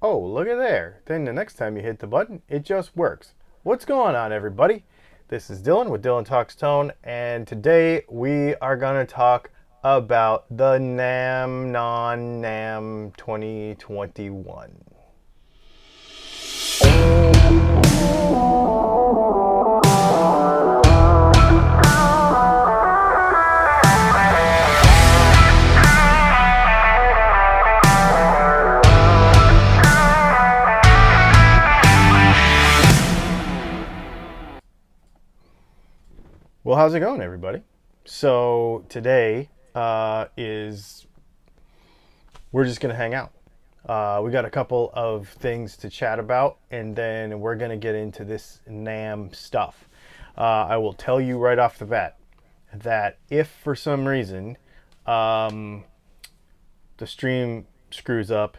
Oh, look at there. Then the next time you hit the button, it just works. What's going on, everybody? This is Dylan with Dylan Talks Tone, and today we are going to talk about the NAMM non-NAMM 2021. Well, how's it going, everybody? So today we're just going to hang out. We got a couple of things to chat about, and then we're going to get into this NAMM stuff. I will tell you right off the bat that if for some reason the stream screws up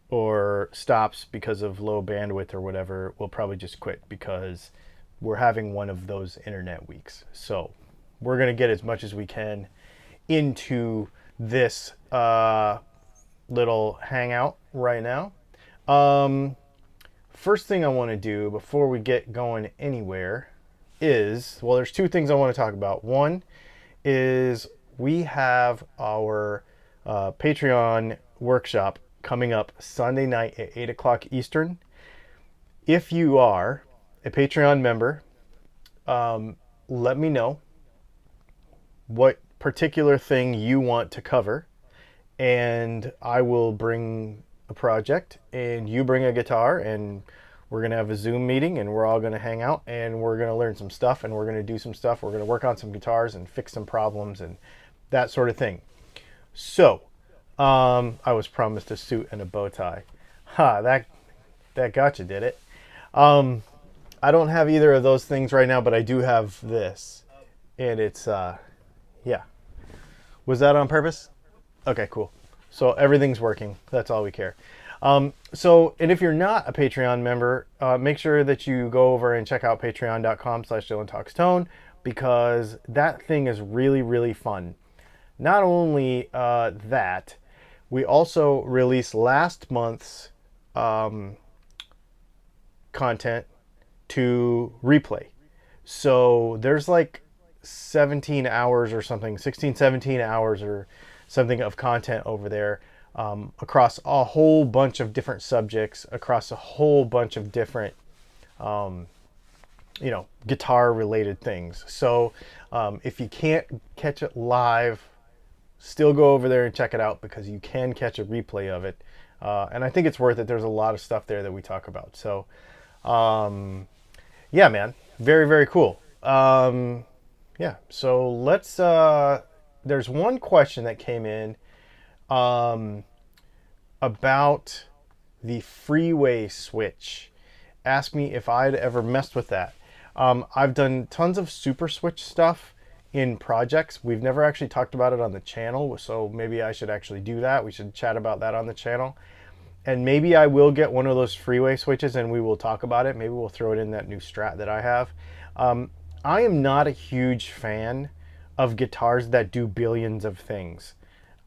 or stops because of low bandwidth or whatever, we'll probably just quit because we're having one of those internet weeks. So we're going to get as much as we can into this little hangout right now. First thing I want to do before we get going anywhere is, well, there's two things I want to talk about. One is we have our Patreon workshop coming up Sunday night at 8 o'clock Eastern. If you are a Patreon member, let me know what particular thing you want to cover, and I will bring a project and you bring a guitar, and we're going to have a Zoom meeting, and we're all going to hang out, and we're going to learn some stuff, and we're going to do some stuff. We're going to work on some guitars and fix some problems and that sort of thing. So I was promised a suit and a bow tie. That got you, did it? I don't have either of those things right now, but I do have this, and it's yeah. Was that on purpose? Okay, cool. So everything's working. That's all we care. And if you're not a Patreon member, make sure that you go over and check out patreon.com/DylanTalksTone, because that thing is really, really fun. Not only that, we also released last month's content to replay. So there's like 17 hours or something, 16, 17 hours or something of content over there, across a whole bunch of different subjects, across a whole bunch of different, guitar related things. So if you can't catch it live, still go over there and check it out, because you can catch a replay of it. And I think it's worth it. There's a lot of stuff there that we talk about. So yeah, man, very, very cool. Yeah, so let's, there's one question that came in about the freeway switch. Asked me if I'd ever messed with that. I've done tons of super switch stuff in projects. We've never actually talked about it on the channel, so maybe I should actually do that. We should chat about that on the channel. And maybe I will get one of those freeway switches and we will talk about it. Maybe we'll throw it in that new Strat that I have. I am not a huge fan of guitars that do billions of things.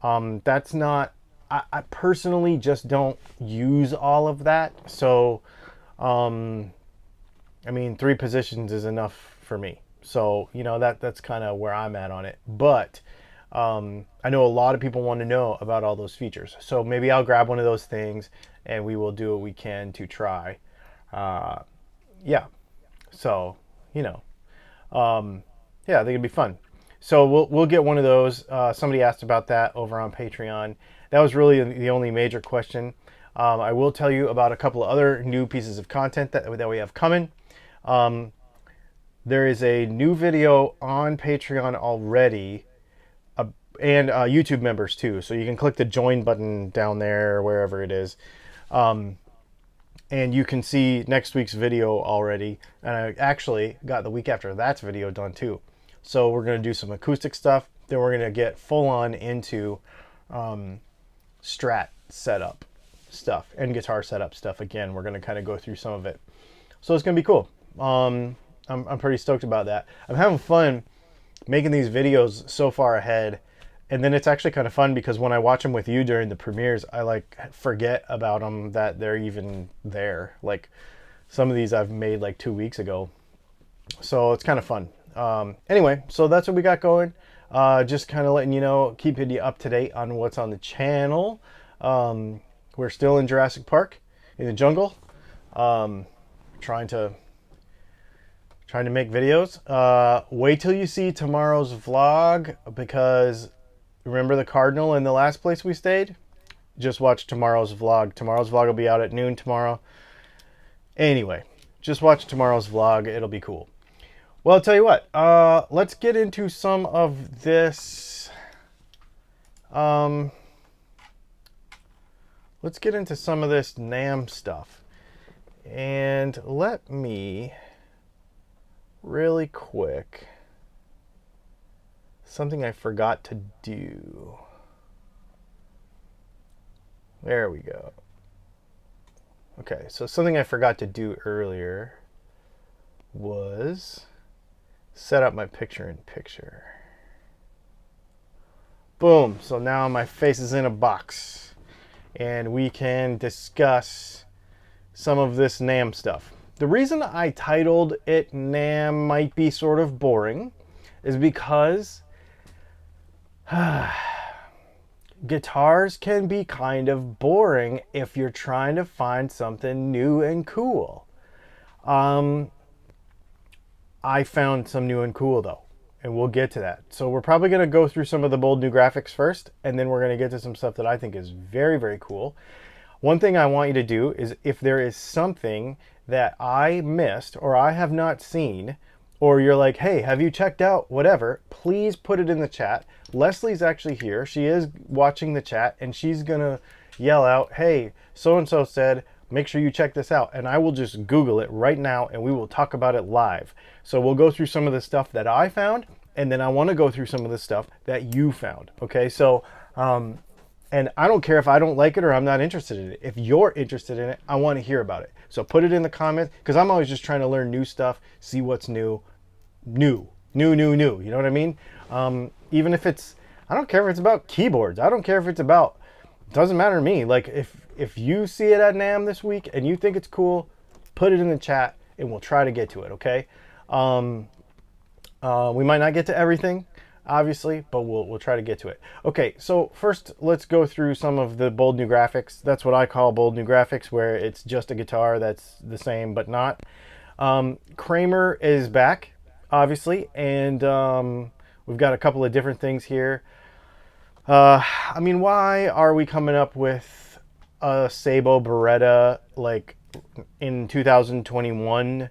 That's not, I personally just don't use all of that. So, I mean, 3 positions is enough for me. So, that's kind of where I'm at on it. But I know a lot of people want to know about all those features. So maybe I'll grab one of those things and we will do what we can to try. Yeah. So, yeah, I think it'd be fun. So we'll get one of those. Somebody asked about that over on Patreon. That was really the only major question. I will tell you about a couple of other new pieces of content that we have coming. There is a new video on Patreon already, and YouTube members too. So you can click the join button down there or wherever it is. And you can see next week's video already. And I actually got the week after that's video done too. So we're going to do some acoustic stuff. Then we're going to get full on into Strat setup stuff and guitar setup stuff. Again, we're going to kind of go through some of it. So it's going to be cool. I'm pretty stoked about that. I'm having fun making these videos so far ahead And then it's actually kind of fun because when I watch them with you during the premieres, I like forget about them, that they're even there. Like some of these I've made like 2 weeks ago. So it's kind of fun. Anyway, so that's what we got going. Just kind of letting you know, keeping you up to date on what's on the channel. We're still in Jurassic Park, in the jungle, trying to make videos. Wait till you see tomorrow's vlog, because remember the Cardinal in the last place we stayed? Just watch tomorrow's vlog. Tomorrow's vlog will be out at noon tomorrow. Anyway, just watch tomorrow's vlog. It'll be cool. Well, I'll tell you what. Let's get into some of this. Let's get into some of this NAMM stuff. And let me really quick, something I forgot to do. There we go. Okay, so something I forgot to do earlier was set up my picture-in-picture. Boom, so now my face is in a box and we can discuss some of this NAMM stuff. The reason I titled it NAMM might be sort of boring is because guitars can be kind of boring if you're trying to find something new and cool. I found some new and cool though, and we'll get to that. So we're probably going to go through some of the bold new graphics first, and then we're going to get to some stuff that I think is very, very cool. One thing I want you to do is, if there is something that I missed or I have not seen, or you're like, hey, have you checked out whatever, please put it in the chat. Leslie's actually here. She is watching the chat, and she's going to yell out, hey, so-and-so said, make sure you check this out. And I will just Google it right now, and we will talk about it live. So we'll go through some of the stuff that I found, and then I want to go through some of the stuff that you found. Okay, so, and I don't care if I don't like it or I'm not interested in it. If you're interested in it, I want to hear about it. So put it in the comments, because I'm always just trying to learn new stuff, see what's new. You know what I mean? Even if it's, I don't care if it's about keyboards. I don't care if it's about, it doesn't matter to me. Like if you see it at NAMM this week and you think it's cool, put it in the chat and we'll try to get to it. Okay. We might not get to everything, obviously, but we'll try to get to it. Okay. So first let's go through some of the bold new graphics. That's what I call bold new graphics, where it's just a guitar that's the same, but not. Kramer is back, obviously, and we've got a couple of different things here. I mean, why are we coming up with a Sabo Beretta like in 2021?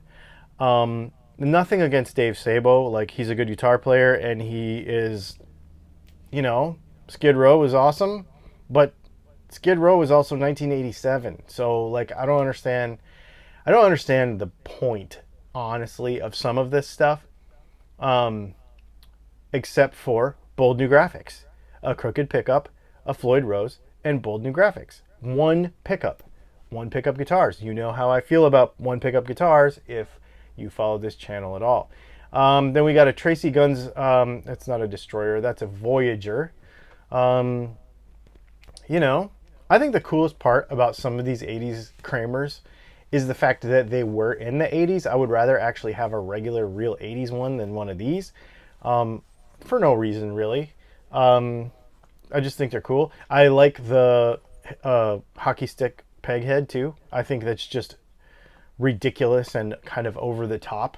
Nothing against Dave Sabo, like he's a good guitar player and he is, you know, Skid Row was awesome, but Skid Row was also 1987. So like I don't understand the point, honestly, of some of this stuff. Except for bold new graphics, a crooked pickup, a Floyd Rose, and bold new graphics. One pickup guitars. You know how I feel about one pickup guitars if you follow this channel at all. Then we got a Tracy Guns. That's not a Destroyer. That's a Voyager. You know, I think the coolest part about some of these 80s Kramers is the fact that they were in the 80s. I would rather actually have a regular real 80s one than one of these. For no reason, really. I just think they're cool. I like the hockey stick peg head, too. I think that's just ridiculous and kind of over the top.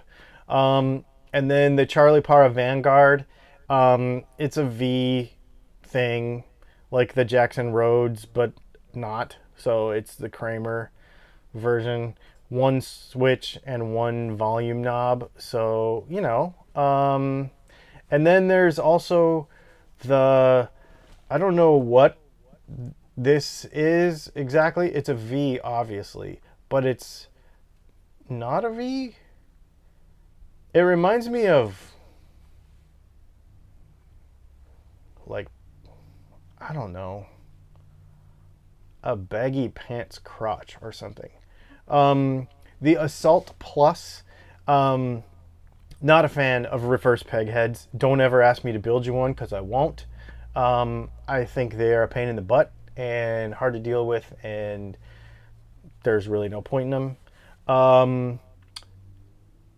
And then the Charlie Parra Vanguard. It's a V thing, like the Jackson Rhodes, but not. So it's the Kramer version. One switch and one volume knob. So, you know. And then there's also the, I don't know what this is exactly. It's a V, obviously, but it's not a V. It reminds me of, like, I don't know, a baggy pants crotch or something. The Assault Plus, not a fan of reverse peg heads. Don't ever ask me to build you one, because I won't. I think they are a pain in the butt and hard to deal with, and there's really no point in them.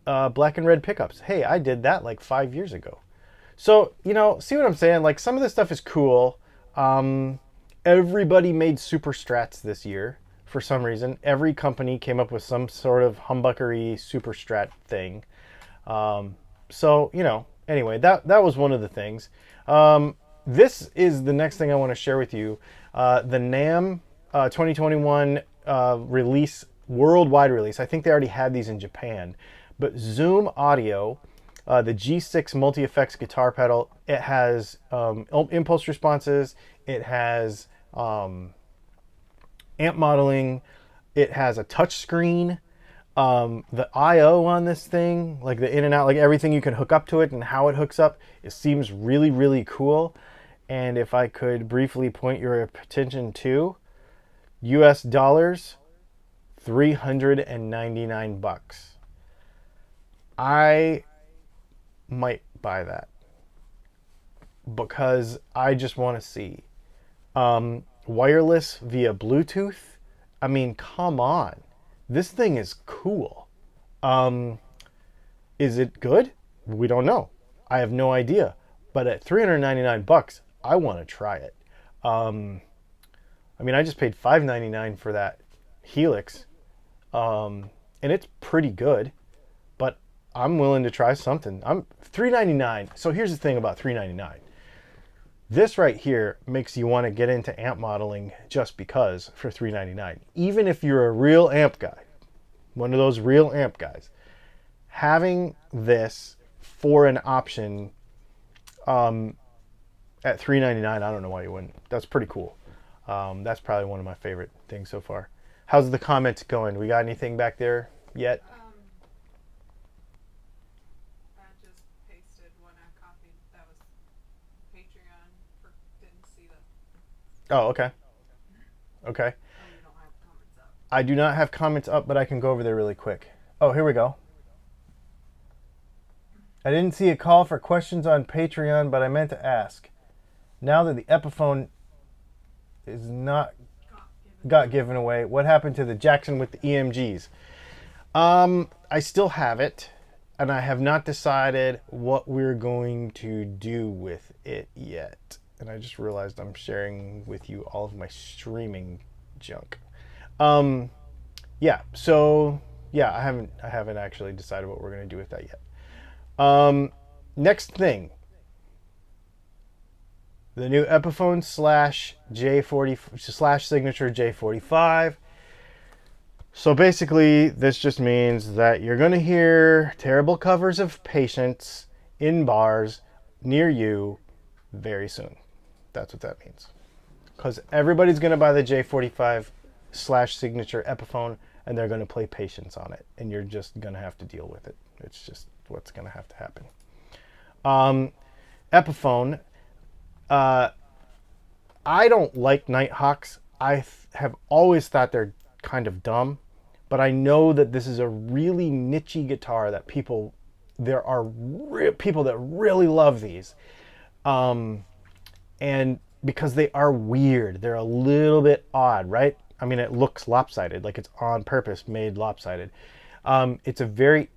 Black and red pickups. Hey, I did that like 5 years ago. So, see what I'm saying? Like, some of this stuff is cool. Everybody made super strats this year for some reason. Every company came up with some sort of humbuckery super strat thing. So, anyway, that was one of the things. This is the next thing I want to share with you. The NAMM 2021 release, worldwide release. I think they already had these in Japan. But Zoom Audio, the G6 multi-effects guitar pedal, it has impulse responses, it has amp modeling, it has a touch screen. The I/O on this thing, like the in and out, like everything you can hook up to it and how it hooks up, it seems really, really cool. And if I could briefly point your attention to US dollars, $399. I might buy that because I just want to see wireless via Bluetooth. I mean, come on. This thing is cool. Is it good? We don't know. I have no idea. But at $399, I want to try it. I mean, I just paid $599 for that Helix, and it's pretty good. But I'm willing to try something. I'm $399. So here's the thing about $399. This right here makes you want to get into amp modeling just because for $399. Even if you're a real amp guy, one of those real amp guys, having this for an option at $399, I don't know why you wouldn't. That's pretty cool. That's probably one of my favorite things so far. How's the comments going? We got anything back there yet? I just pasted one I copied. That was Patreon. Didn't see that. Oh, okay. Okay. Oh, you don't have comments up. I do not have comments up, but I can go over there really quick. Oh, here we go. I didn't see a call for questions on Patreon, but I meant to ask. Now that the Epiphone is not got given away, what happened to the Jackson with the EMGs? I still have it, and I have not decided what we're going to do with it yet. And I just realized I'm sharing with you all of my streaming junk. Yeah, so yeah, I haven't actually decided what we're going to do with that yet. Next thing, the new Epiphone /Signature J45. So basically, this just means that you're going to hear terrible covers of Patience in bars near you very soon. That's what that means. Because everybody's going to buy the J45/Signature Epiphone, and they're going to play Patience on it, and you're just going to have to deal with it. It's just what's going to have to happen. Epiphone. I don't like Nighthawks. I have always thought they're kind of dumb, but I know that this is a really niche guitar that there are people that really love these. And because they are weird, they're a little bit odd, right? I mean, it looks lopsided, like it's on purpose made lopsided. It's a very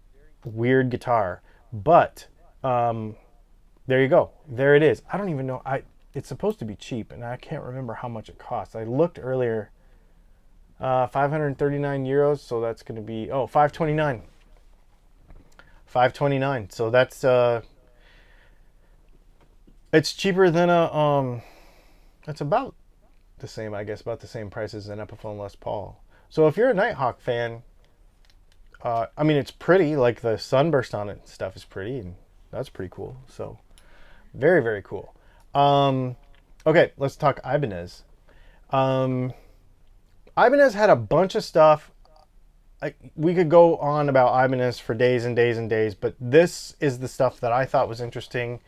weird guitar, but there you go. There it is. I don't even know. It's supposed to be cheap, and I can't remember how much it costs. I looked earlier. 539 euros, so that's going to be 529. 529. So that's it's cheaper than a it's about the same, I guess, about the same price as an Epiphone Les Paul. So if you're a Nighthawk fan, I mean, it's pretty. Like the sunburst on it and stuff is pretty, and that's pretty cool. So very, very cool. Okay, let's talk Ibanez. Ibanez had a bunch of stuff. We could go on about Ibanez for days and days and days, but this is the stuff that I thought was interesting.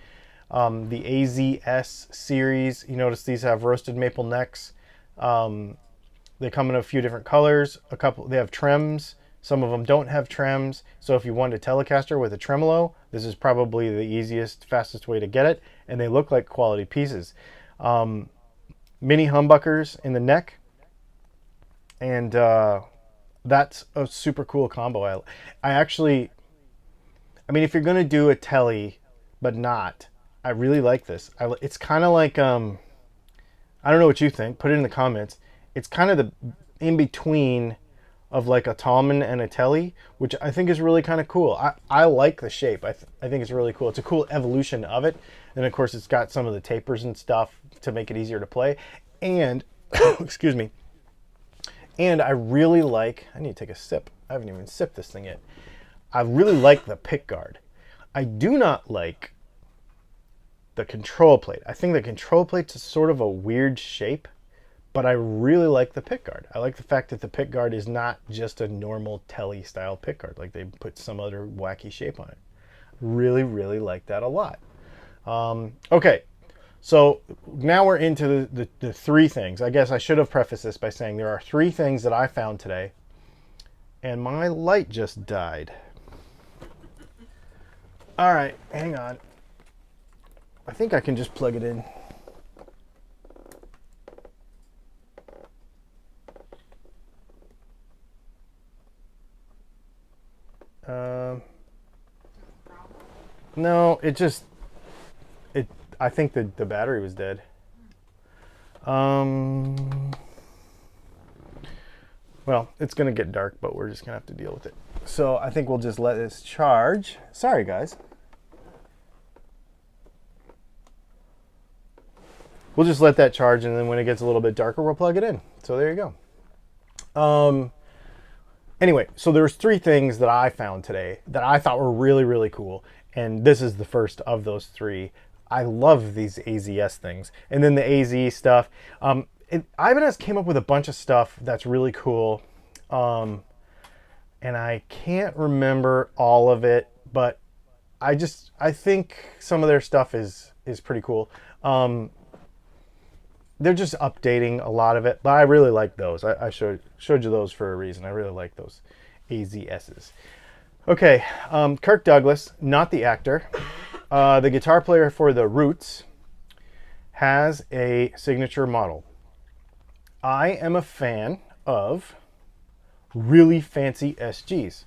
The AZS series, you notice these have roasted maple necks. They come in a few different colors. They have trems. Some of them don't have trems. So if you want a Telecaster with a tremolo, this is probably the easiest, fastest way to get it. And they look like quality pieces. Mini humbuckers in the neck, and that's a super cool combo. I actually, I mean, if you're gonna do a telly, but not, I really like this. It's kind of like I don't know what you think. Put it in the comments. It's kind of the in between of like a Tallman and a telly, which I think is really kind of cool. I like the shape. I think it's really cool. It's a cool evolution of it. And of course, it's got some of the tapers and stuff to make it easier to play. And, excuse me. And I really like, I need to take a sip. I haven't even sipped this thing yet. I really like the pick guard. I do not like the control plate. I think the control plate's sort of a weird shape. But I really like the pick guard. I like the fact that the pick guard is not just a normal telly style pick guard. Like they put some other wacky shape on it. Really, really like that a lot. Okay, so now we're into the three things. I guess I should have prefaced this by saying there are three things that I found today. And my light just died. All right, hang on. I think I can just plug it in. No, I think the battery was dead. Well, it's gonna get dark, but we're just gonna have to deal with it. So I think we'll just let this charge. Sorry, guys. We'll just let that charge, and then when it gets a little bit darker, we'll plug it in. So there you go. Anyway, so there's three things that I found today that I thought were really, really cool. And this is the first of those three. I love these AZS things. And then the AZ stuff. Ibanez came up with a bunch of stuff that's really cool. And I can't remember all of it, but I think some of their stuff is pretty cool. They're just updating a lot of it, but I really like those. I showed you those for a reason. I really like those AZSs. Okay, Kirk Douglas, not the actor, the guitar player for the Roots, has a signature model. I am a fan of really fancy SGs.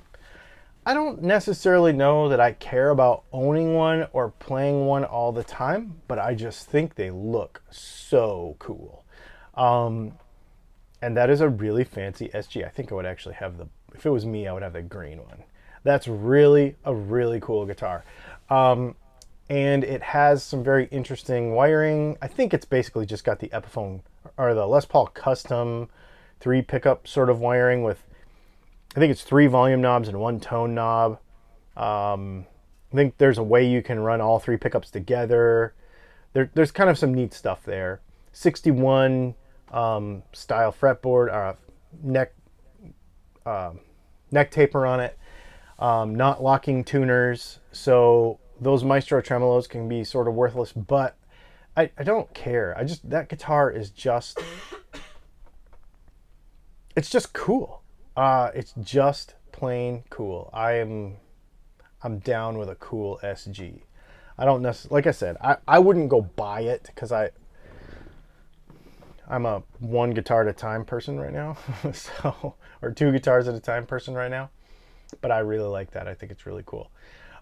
I don't necessarily know that I care about owning one or playing one all the time, but I just think they look so cool. And that is a really fancy SG. I think I would actually have if it was me, I would have the green one. That's really a really cool guitar. And it has some very interesting wiring. I think it's basically just got the Epiphone or the Les Paul custom 3 pickup sort of wiring with, I think it's 3 volume knobs and 1 tone knob. I think there's a way you can run all 3 pickups together. There's kind of some neat stuff there. 61 style fretboard, neck taper on it. Not locking tuners, so those Maestro tremolos can be sort of worthless, but I don't care. That guitar is just, it's just cool. It's just plain cool. I'm down with a cool SG. I don't necessarily, like I said, I wouldn't go buy it because I'm a 1 guitar at a time person right now, so, or 2 guitars at a time person right now. But I really like that. I think it's really cool.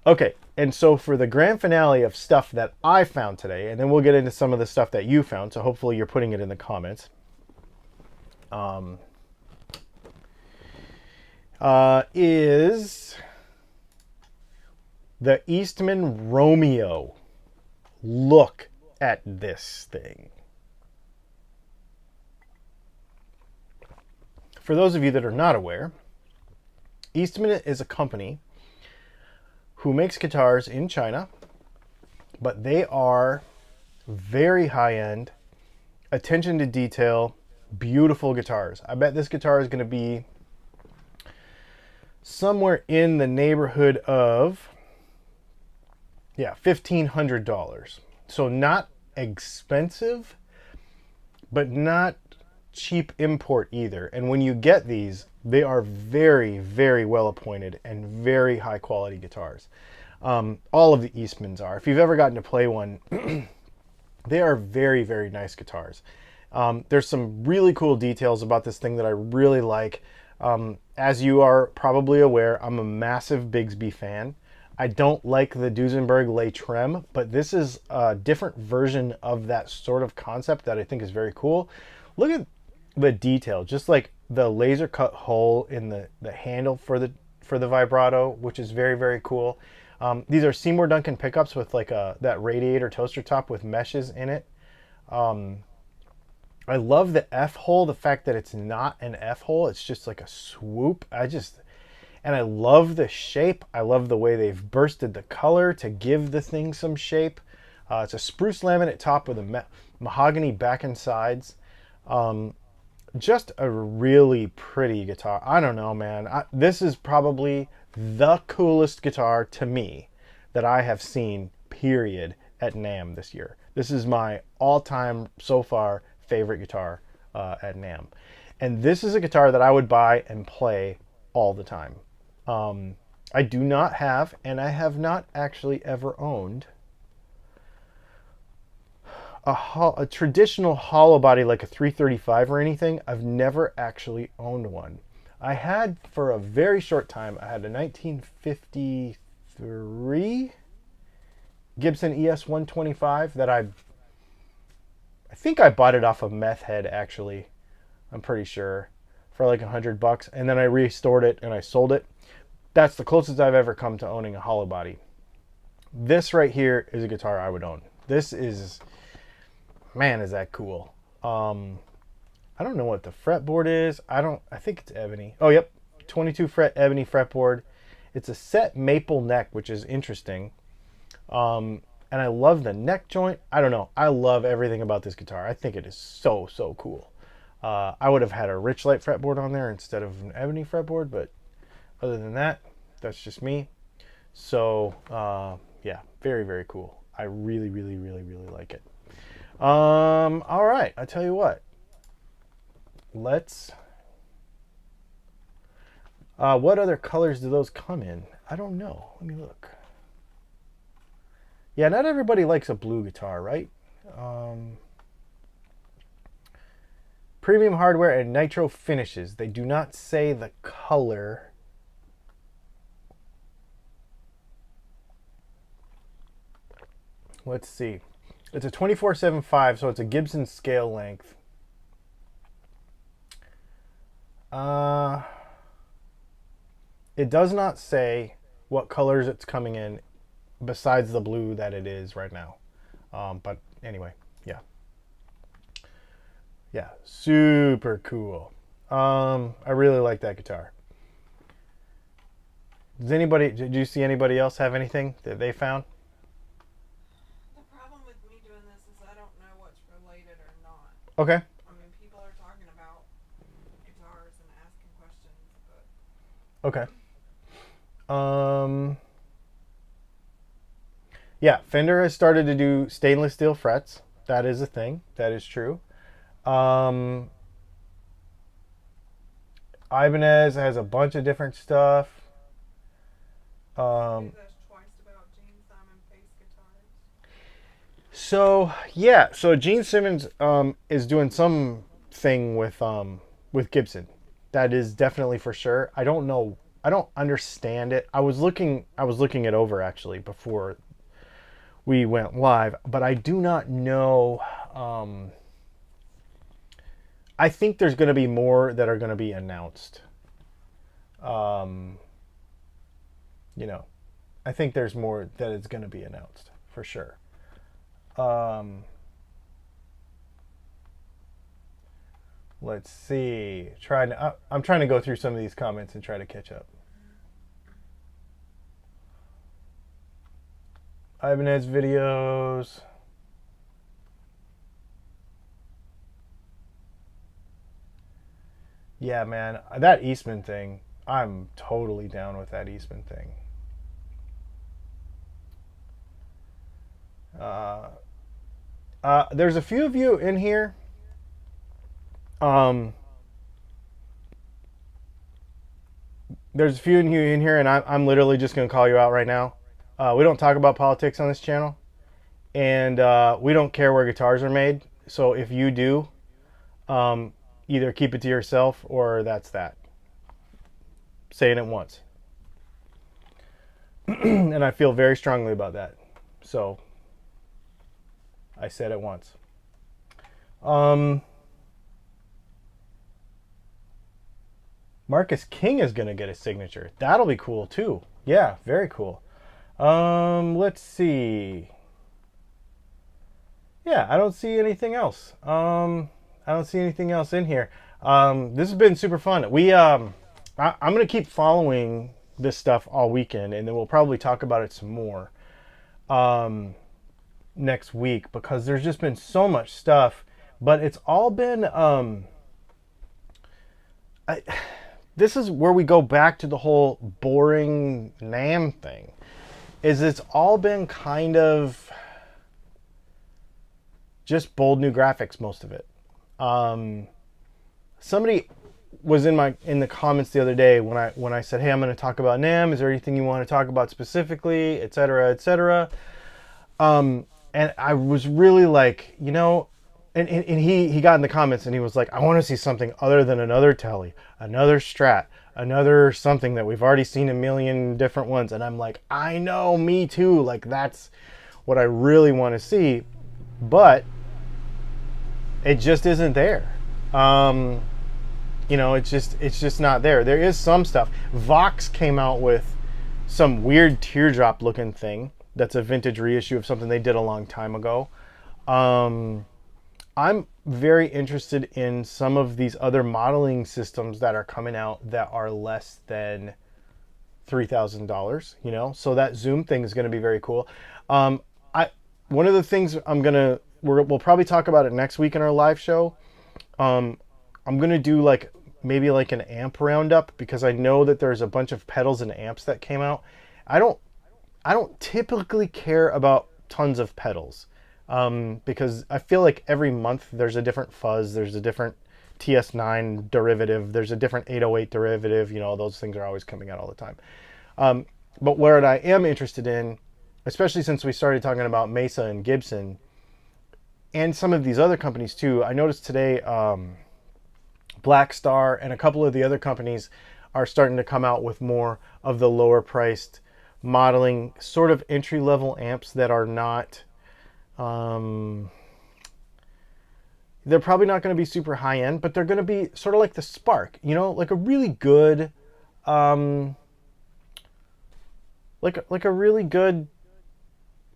Okay, and so for the grand finale of stuff that I found today, and then we'll get into some of the stuff that you found, so hopefully you're putting it in the comments. Is the Eastman Romeo. Look at this thing. For those of you that are not aware, Eastman is a company who makes guitars in China, but they are very high-end, attention to detail, beautiful guitars. I bet this guitar is going to be somewhere in the neighborhood of, yeah, $1,500. So not expensive, but not cheap import either. And when you get these, they are very, very well appointed and very high quality guitars. All of the Eastmans are. If you've ever gotten to play one, They are very, very nice guitars. There's some really cool details about this thing that I really like. As you are probably aware, I'm a massive Bigsby fan. I don't like the Duesenberg Les Trem, but this is a different version of that sort of concept that I think is very cool. Look at the detail, just like the laser cut hole in the handle for the vibrato, which is very, very cool. These are Seymour Duncan pickups with like that radiator toaster top with meshes in it. I love the F hole, the fact that it's not an F hole, it's just like a swoop. And I love the shape. I love the way they've bursted the color to give the thing some shape. It's a spruce laminate top with a mahogany back and sides. Just a really pretty guitar. I don't know, man. This is probably the coolest guitar to me that I have seen, period, at NAMM this year. This is my all-time, so far, favorite guitar at NAMM. And this is a guitar that I would buy and play all the time. I do not have, and I have not actually ever owned, a traditional hollow body like a 335 or anything. I've never actually owned one. I had, for a very short time, I had a 1953 Gibson ES 125 that I think I bought it off of Meth Head, actually. I'm pretty sure, for like $100, and then I restored it and I sold it. That's the closest I've ever come to owning a hollow body. This right here is a guitar I would own. This is, man, is that cool. I don't know what the fretboard is. I think it's ebony. Oh, yep. 22 fret ebony fretboard. It's a set maple neck, which is interesting. And I love the neck joint. I don't know. I love everything about this guitar. I think it is so, so cool. I would have had a Richlight fretboard on there instead of an ebony fretboard, but other than that, that's just me. So, yeah, very, very cool. I really, really, really, really like it. All right, I tell you what. Let's. What other colors do those come in? I don't know. Let me look. Yeah, not everybody likes a blue guitar, right? Premium hardware and nitro finishes. They do not say the color. Let's see. It's a 2475, so it's a Gibson scale length. It does not say what colors it's coming in besides the blue that it is right now. But anyway, yeah. Yeah, super cool. I really like that guitar. Did you see anybody else have anything that they found? The problem with me doing this is I don't know what's related or not. Okay. I mean, people are talking about guitars and asking questions, but Okay. Yeah, Fender has started to do stainless steel frets. That is a thing. That is true. Ibanez has a bunch of different stuff. that's twice about Gene Simon bass guitars. So yeah, so Gene Simmons is doing something with Gibson. That is definitely for sure. I don't know. I don't understand it. I was looking it over actually before we went live, but I do not know. I think there's going to be more that are going to be announced. You know, I think there's more that is going to be announced for sure. Let's see. I'm trying to go through some of these comments and try to catch up. Ibanez videos. Yeah, man, that Eastman thing, I'm totally down with that Eastman thing. There's a few of you in here. There's a few of you in here, and I'm literally just going to call you out right now. We don't talk about politics on this channel. and we don't care where guitars are made. So if you do, either keep it to yourself or that's that. Saying it once. And I feel very strongly about that. So I said it once. Marcus King is going to get a signature. That'll be cool too. Yeah, very cool. Let's see. Yeah, I don't see anything else. I don't see anything else in here. This has been super fun. I'm gonna keep following this stuff all weekend, and then we'll probably talk about it some more next week because there's just been so much stuff. But it's all been. This is where we go back to the whole boring NAMM thing. Is it's all been kind of just bold new graphics, most of it. Somebody was in the comments the other day when I said, hey, I'm going to talk about NAMM. Is there anything you want to talk about specifically, et cetera, et cetera? And I was really like, you know, and he got in the comments and he was like, I want to see something other than another Telly, another Strat, another something that we've already seen a million different ones. And I'm like, I know, me too. Like, that's what I really want to see. But it just isn't there. You know, it's just not there. There is some stuff. Vox came out with some weird teardrop looking thing that's a vintage reissue of something they did a long time ago. I'm very interested in some of these other modeling systems that are coming out that are less than $3,000, you know? So that Zoom thing is going to be very cool. One of the things we'll probably talk about it next week in our live show. I'm going to do maybe like an amp roundup because I know that there's a bunch of pedals and amps that came out. I don't typically care about tons of pedals because I feel like every month there's a different fuzz, there's a different TS9 derivative, there's a different 808 derivative. You know, those things are always coming out all the time. But what I am interested in, especially since we started talking about Mesa and Gibson and some of these other companies too, I noticed today Black Star and a couple of the other companies are starting to come out with more of the lower priced modeling, sort of entry level amps that are not, they're probably not going to be super high end, but they're going to be sort of like the Spark, you know, like a really good, like a really good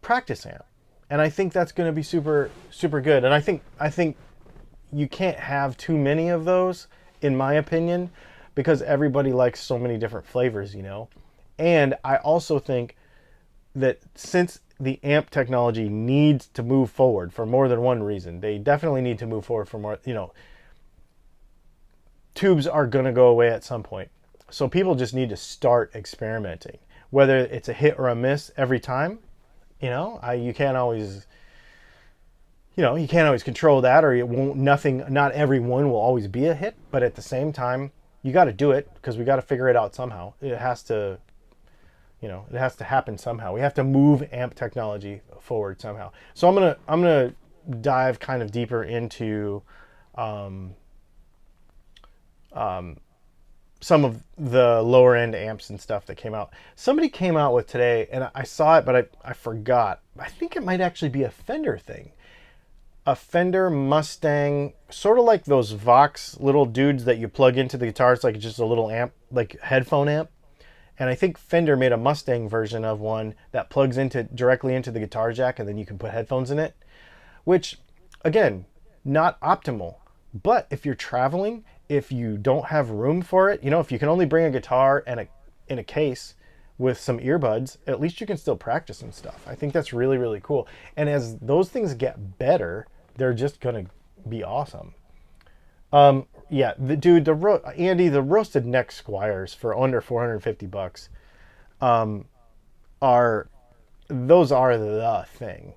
practice amp. And I think that's going to be super, super good. And I think you can't have too many of those, in my opinion, because everybody likes so many different flavors, you know. And I also think that since the amp technology needs to move forward for more than one reason, they definitely need to move forward for more, you know, tubes are going to go away at some point. So people just need to start experimenting, whether it's a hit or a miss every time. You know, you can't always control that, or it won't. Not every one will always be a hit. But at the same time, you got to do it because we got to figure it out somehow. It has to happen somehow. We have to move amp technology forward somehow. So I'm gonna dive kind of deeper into some of the lower end amps and stuff that came out. Somebody came out with today, and I saw it, but I forgot. I think it might actually be a Fender thing. A Fender Mustang, sort of like those Vox little dudes that you plug into the guitar. It's like just a little amp, like headphone amp. And I think Fender made a Mustang version of one that plugs directly into the guitar jack, and then you can put headphones in it. Which, again, not optimal. But if you're traveling, if you don't have room for it, you know, if you can only bring a guitar and in a case with some earbuds, at least you can still practice and stuff. I think that's really, really cool. And as those things get better, they're just gonna be awesome. Yeah, Andy, the roasted neck Squires for under $450 are the thing.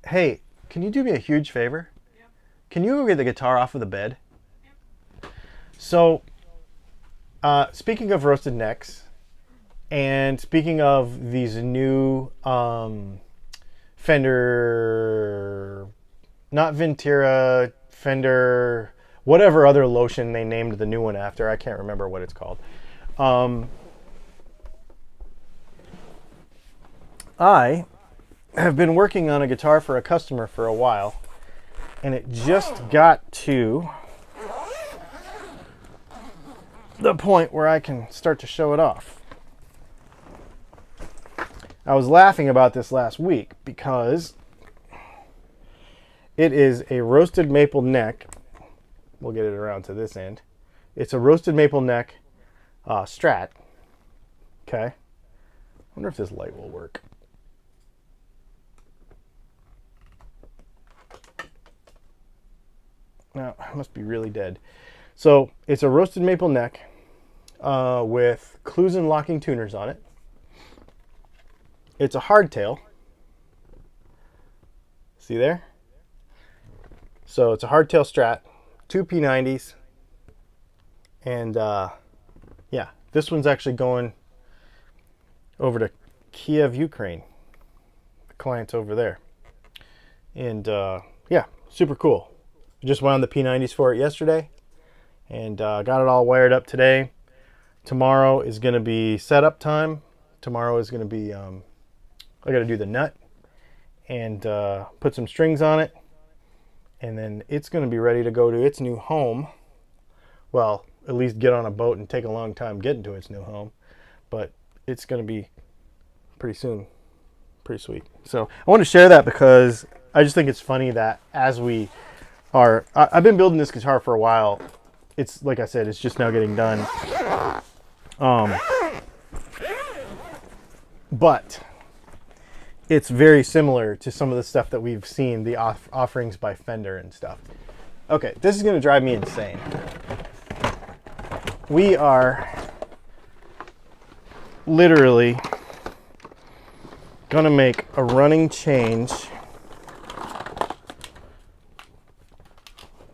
Hey, can you do me a huge favor? Yep. Can you go get the guitar off of the bed? Yep. So, speaking of roasted necks, And speaking of these new Fender, not Ventira, Fender, whatever other lotion they named the new one after, I can't remember what it's called. I have been working on a guitar for a customer for a while, and it just got to the point where I can start to show it off. I was laughing about this last week because it is a roasted maple neck. We'll get it around to this end. It's a roasted maple neck Strat. Okay. I wonder if this light will work. No, it must be really dead. So it's a roasted maple neck with Clusen locking tuners on it. It's a hardtail. See there? So it's a hardtail Strat, 2 P90s, and yeah, this one's actually going over to Kiev, Ukraine. The client's over there, and yeah, super cool. Just went on the P90s for it yesterday, and got it all wired up today. Tomorrow is going to be setup time. Tomorrow is going to be I got to do the nut and put some strings on it, and then it's going to be ready to go to its new home. Well, at least get on a boat and take a long time getting to its new home, but it's going to be pretty soon. Pretty sweet. So I want to share that because I just think it's funny that as we are, I've been building this guitar for a while. It's like I said, it's just now getting done. But it's very similar to some of the stuff that we've seen, the offerings by Fender and stuff. Okay, this is going to drive me insane. We are literally going to make a running change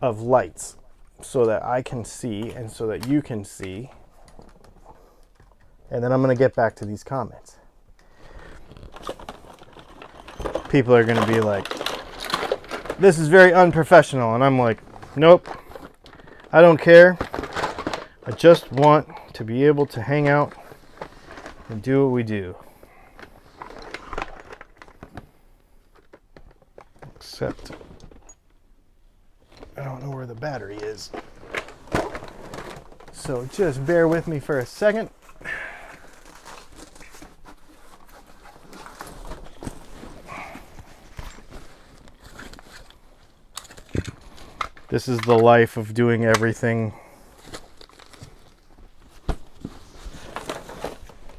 of lights so that I can see and so that you can see. And then I'm going to get back to these comments. People are going to be like, this is very unprofessional. And I'm like, nope, I don't care. I just want to be able to hang out and do what we do. Except I don't know where the battery is. So just bear with me for a second. This is the life of doing everything.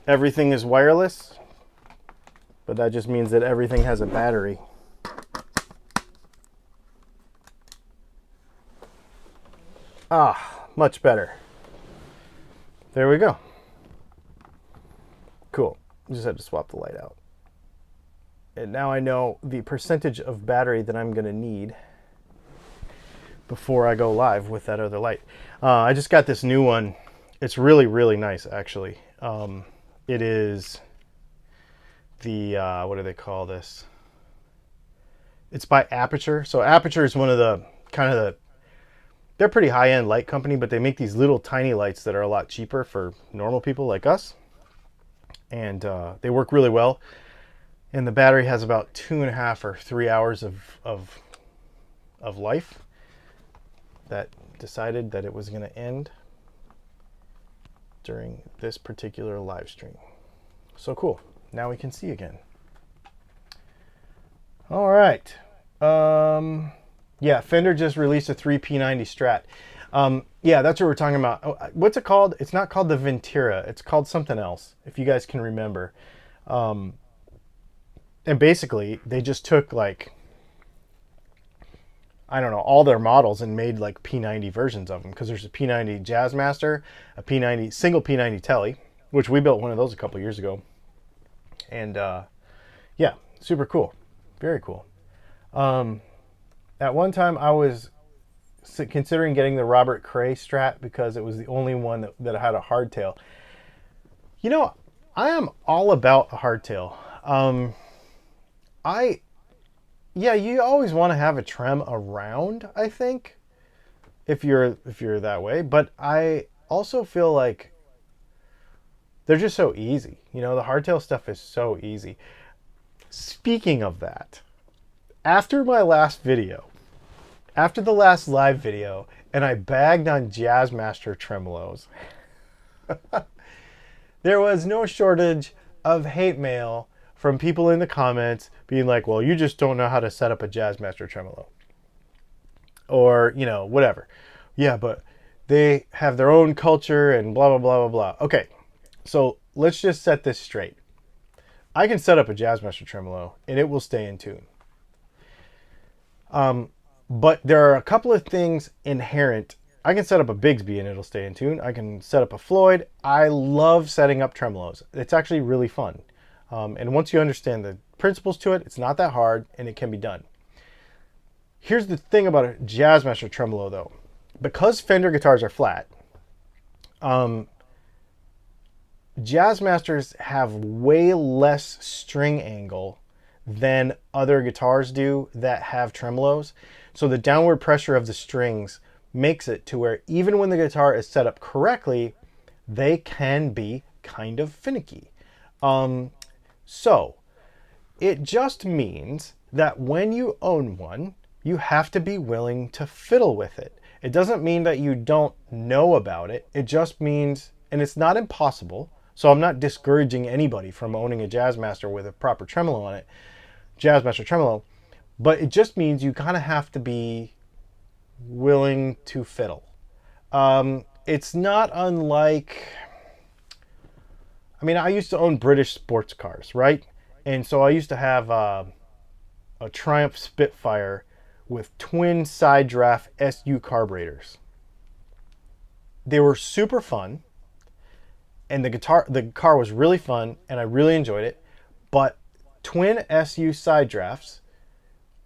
Everything is wireless, but that just means that everything has a battery. Ah, much better. There we go. Cool. Just had to swap the light out. And now I know the percentage of battery that I'm going to need before I go live with that other light. I just got this new one. It's really, really nice, actually. It is the, what do they call this? It's by Aperture. So Aperture is one of the, they're a pretty high-end light company, but they make these little tiny lights that are a lot cheaper for normal people like us. And they work really well. And the battery has about 2.5 or 3 hours of life. That decided that it was going to end during this particular live stream. So cool. Now we can see again. All right. Yeah, Fender just released a 3P90 Strat. Yeah, that's what we're talking about. Oh, what's it called? It's not called the Ventira. It's called something else, if you guys can remember. And basically, they just took like, I don't know, all their models and made like P90 versions of them, because there's a P90 Jazzmaster, a P90 single P90 Telly, which we built one of those a couple years ago, and yeah, super cool, very cool. At one time, I was considering getting the Robert Cray Strat because it was the only one that had a hardtail. You know, I am all about a hardtail. I Yeah, you always want to have a trem around, I think, if you're that way, but I also feel like they're just so easy. You know, the hardtail stuff is so easy. Speaking of that, after my last video, after the last live video, and I bagged on Jazzmaster tremolos, there was no shortage of hate mail from people in the comments being like, well, you just don't know how to set up a Jazzmaster tremolo. Or, you know, whatever. Yeah, but they have their own culture and blah, blah, blah, blah, blah. Okay, so let's just set this straight. I can set up a Jazzmaster tremolo and it will stay in tune. But there are a couple of things inherent. I can set up a Bigsby and it'll stay in tune. I can set up a Floyd. I love setting up tremolos. It's actually really fun. And once you understand the principles to it, it's not that hard and it can be done. Here's the thing about a Jazzmaster tremolo though. Because Fender guitars are flat, Jazzmasters have way less string angle than other guitars do that have tremolos. So the downward pressure of the strings makes it to where even when the guitar is set up correctly, they can be kind of finicky. So it just means that when you own one, you have to be willing to fiddle with it. It doesn't mean that you don't know about it. It just means, and it's not impossible, so I'm not discouraging anybody from owning a Jazzmaster with a proper tremolo on it, Jazzmaster tremolo, but it just means you kind of have to be willing to fiddle. It's not unlike, I mean, I used to own British sports cars, right? And so I used to have a Triumph Spitfire with twin side draft SU carburetors. They were super fun, and the car was really fun, and I really enjoyed it. But twin SU side drafts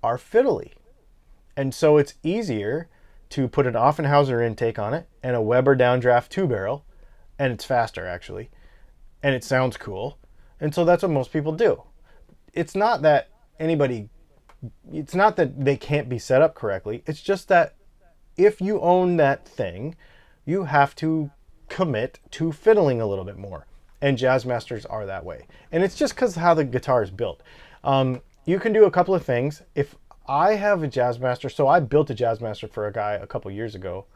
are fiddly, and so it's easier to put an Offenhauser intake on it and a Weber downdraft 2-barrel, and it's faster actually, and it sounds cool, and so that's what most people do. It's not that they can't be set up correctly. It's just that if you own that thing, you have to commit to fiddling a little bit more. And Jazzmasters are that way. And it's just because of how the guitar is built. You can do a couple of things. If I have a Jazzmaster, so I built a Jazzmaster for a guy a couple years ago.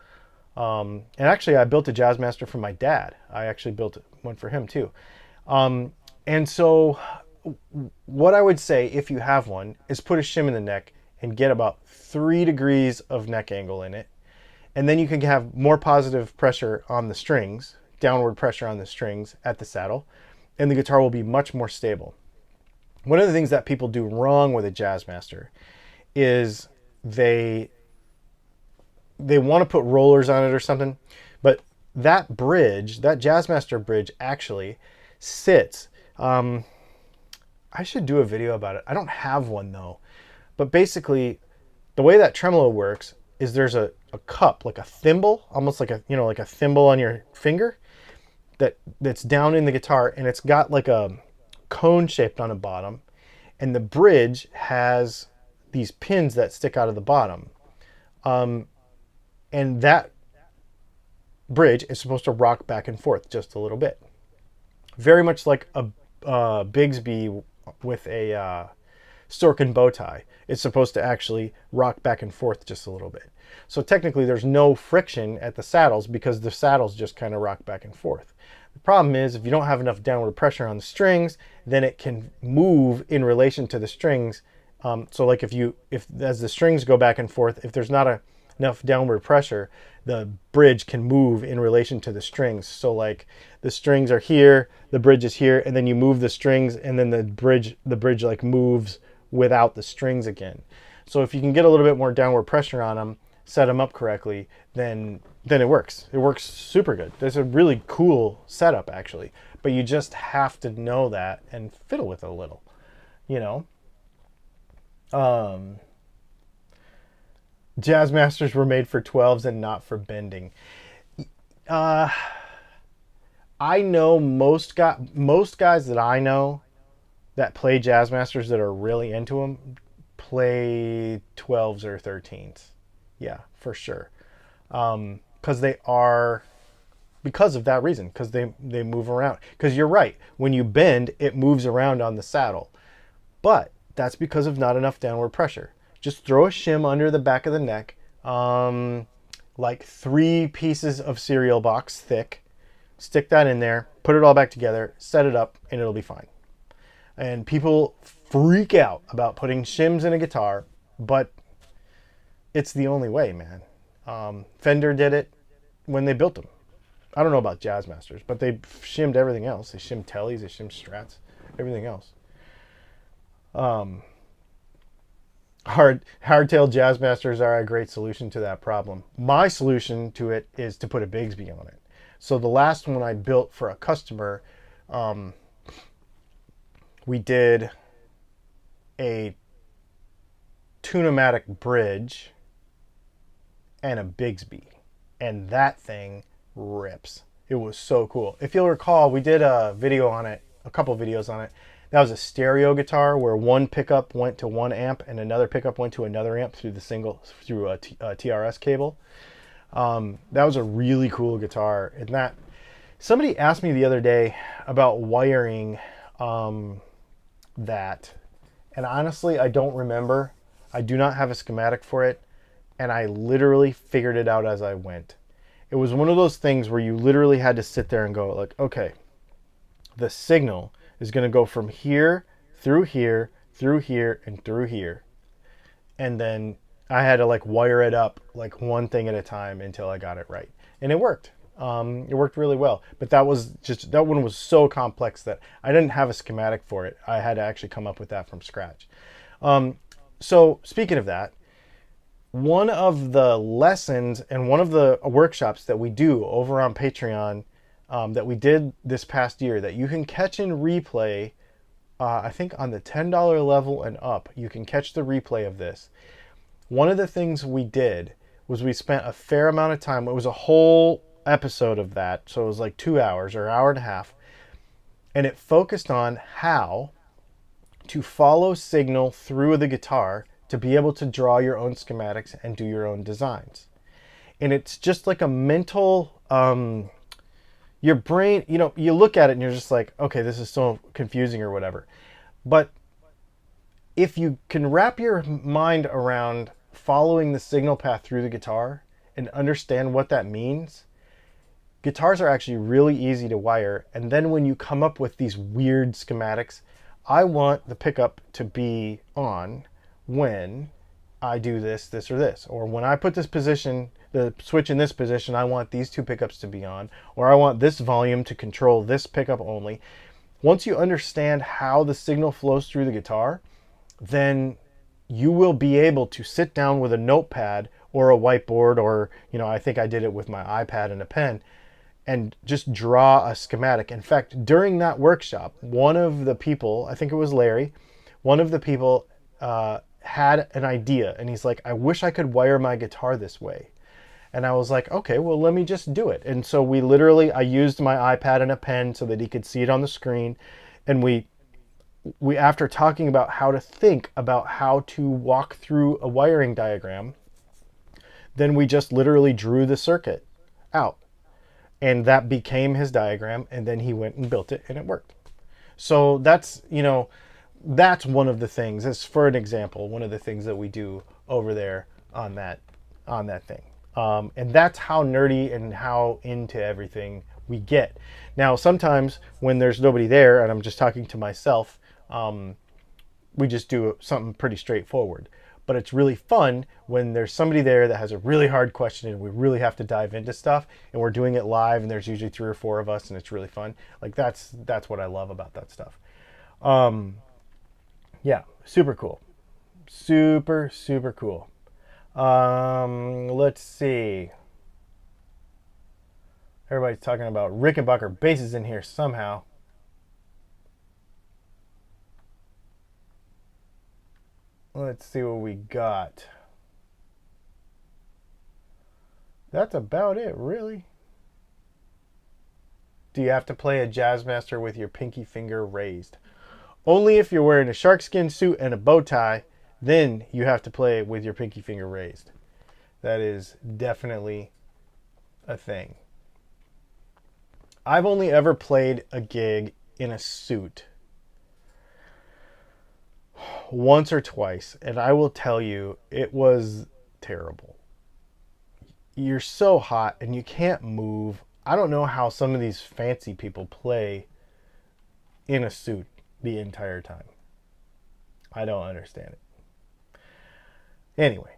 And actually I built a Jazzmaster for my dad. I actually built one for him too. And so what I would say, if you have one, is put a shim in the neck and get about 3 degrees of neck angle in it. And then you can have more positive pressure on the strings, downward pressure on the strings at the saddle, and the guitar will be much more stable. One of the things that people do wrong with a Jazzmaster is they want to put rollers on it or something, but that bridge, that Jazzmaster bridge actually sits, I should do a video about it. I don't have one though. But basically, the way that tremolo works is there's a cup, like a thimble, almost like like a thimble on your finger that's down in the guitar, and it's got like a cone shaped on the bottom, and the bridge has these pins that stick out of the bottom. And that bridge is supposed to rock back and forth just a little bit. Very much like a Bigsby with a stork and bow tie. It's supposed to actually rock back and forth just a little bit. So technically there's no friction at the saddles because the saddles just kind of rock back and forth. The problem is if you don't have enough downward pressure on the strings, then it can move in relation to the strings. So like if as the strings go back and forth, if there's not enough downward pressure, the bridge can move in relation to the strings. So like the strings are here, the bridge is here, and then you move the strings, and then the bridge like moves without the strings again. So if you can get a little bit more downward pressure on them, set them up correctly, then it works. It works super good. It's a really cool setup actually, but you just have to know that and fiddle with it a little, you know. Jazzmasters were made for 12s and not for bending. I know most guys that I know that play Jazz Masters that are really into them play 12s or 13s. Yeah, for sure. Because they are, because of that reason, because they move around. Because you're right, when you bend, it moves around on the saddle. But that's because of not enough downward pressure. Just throw a shim under the back of the neck, like 3 pieces of cereal box thick. Stick that in there, put it all back together, set it up, and it'll be fine. And people freak out about putting shims in a guitar, but it's the only way, man. Fender did it when they built them. I don't know about Jazz Masters, but they shimmed everything else. They shimmed tellies, they shimmed strats, everything else. Hardtail Jazz Masters are a great solution to that problem. My solution to it is to put a Bigsby on it. So the last one I built for a customer, we did a Tune-o-matic bridge and a Bigsby, and that thing rips. It was so cool. If you'll recall, we did a video on it, a couple videos on it. That was a stereo guitar where one pickup went to one amp and another pickup went to another amp through a TRS cable. That was a really cool guitar. And that somebody asked me the other day about wiring that, and honestly, I don't remember. I do not have a schematic for it, and I literally figured it out as I went. It was one of those things where you literally had to sit there and go like, okay, the signal is going to go from here, through here, through here, and through here. And then I had to like wire it up like one thing at a time until I got it right. And it worked. It worked really well. But that one was so complex that I didn't have a schematic for it. I had to actually come up with that from scratch. So speaking of that, one of the lessons and one of the workshops that we do over on Patreon that we did this past year that you can catch in replay, I think on the $10 level and up, you can catch the replay of this. One of the things we did was we spent a fair amount of time. It was a whole episode of that. So it was like 2 hours or an hour and a half. And it focused on how to follow signal through the guitar to be able to draw your own schematics and do your own designs. And it's just like a mental, your brain, you look at it and you're just like, okay, this is so confusing or whatever. But if you can wrap your mind around following the signal path through the guitar and understand what that means, guitars are actually really easy to wire. And then when you come up with these weird schematics, I want the pickup to be on when I do this, this, or this. Or when I put this position, the switch in this position, I want these 2 pickups to be on. Or I want this volume to control this pickup only. Once you understand how the signal flows through the guitar, then you will be able to sit down with a notepad or a whiteboard, or, I think I did it with my iPad and a pen, and just draw a schematic. In fact, during that workshop, one of the people, I think it was Larry, one of the people had an idea, and he's like, I wish I could wire my guitar this way. And I was like, okay, well, let me just do it. And so I used my iPad and a pen so that he could see it on the screen. And we after talking about how to think about how to walk through a wiring diagram, then we just literally drew the circuit out. And that became his diagram, and then he went and built it, and it worked. So that's one of the things, as for an example, one of the things that we do over there on that thing. And that's how nerdy and how into everything we get. Now, sometimes when there's nobody there and I'm just talking to myself, we just do something pretty straightforward. But it's really fun when there's somebody there that has a really hard question and we really have to dive into stuff, and we're doing it live and there's usually 3 or 4 of us and it's really fun. Like that's what I love about that stuff. Yeah, super cool. Super, super cool. Let's see. Everybody's talking about Rickenbacker basses in here somehow. Let's see what we got. That's about it, really. do you have to play a Jazzmaster with your pinky finger raised. Only if you're wearing a sharkskin suit and a bow tie, then you have to play with your pinky finger raised. That is definitely a thing. I've only ever played a gig in a suit once or twice, and I will tell you, it was terrible. You're so hot and you can't move. I don't know how some of these fancy people play in a suit the entire time. I don't understand it. Anyway,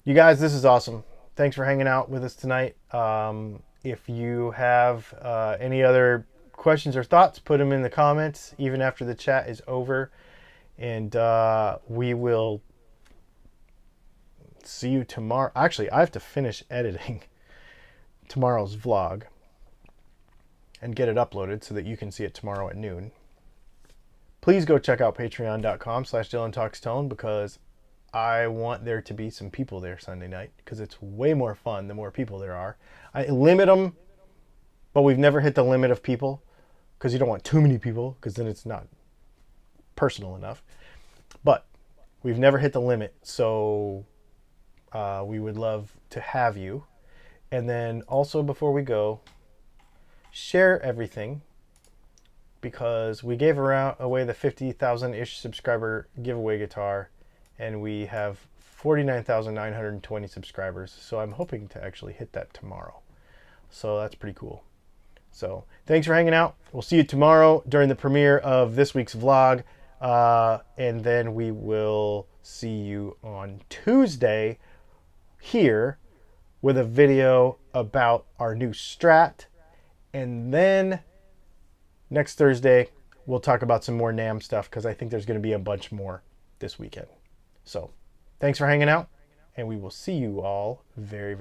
you guys, this is awesome. Thanks for hanging out with us tonight. If you have any other questions or thoughts, put them in the comments even after the chat is over. And we will see you tomorrow. Actually, I have to finish editing tomorrow's vlog and get it uploaded so that you can see it tomorrow at noon. Please go check out patreon.com/DylanTalksTone because I want there to be some people there Sunday night because it's way more fun the more people there are. I limit them, but we've never hit the limit of people because you don't want too many people because then it's not personal enough. But we've never hit the limit, so we would love to have you. And then also before we go, share everything because we gave away the 50,000-ish subscriber giveaway guitar and we have 49,920 subscribers. So I'm hoping to actually hit that tomorrow. So that's pretty cool. So thanks for hanging out. We'll see you tomorrow during the premiere of this week's vlog. And then we will see you on Tuesday here with a video about our new Strat. And then next Thursday, we'll talk about some more NAMM stuff because I think there's going to be a bunch more this weekend. So thanks for hanging out, and we will see you all very, very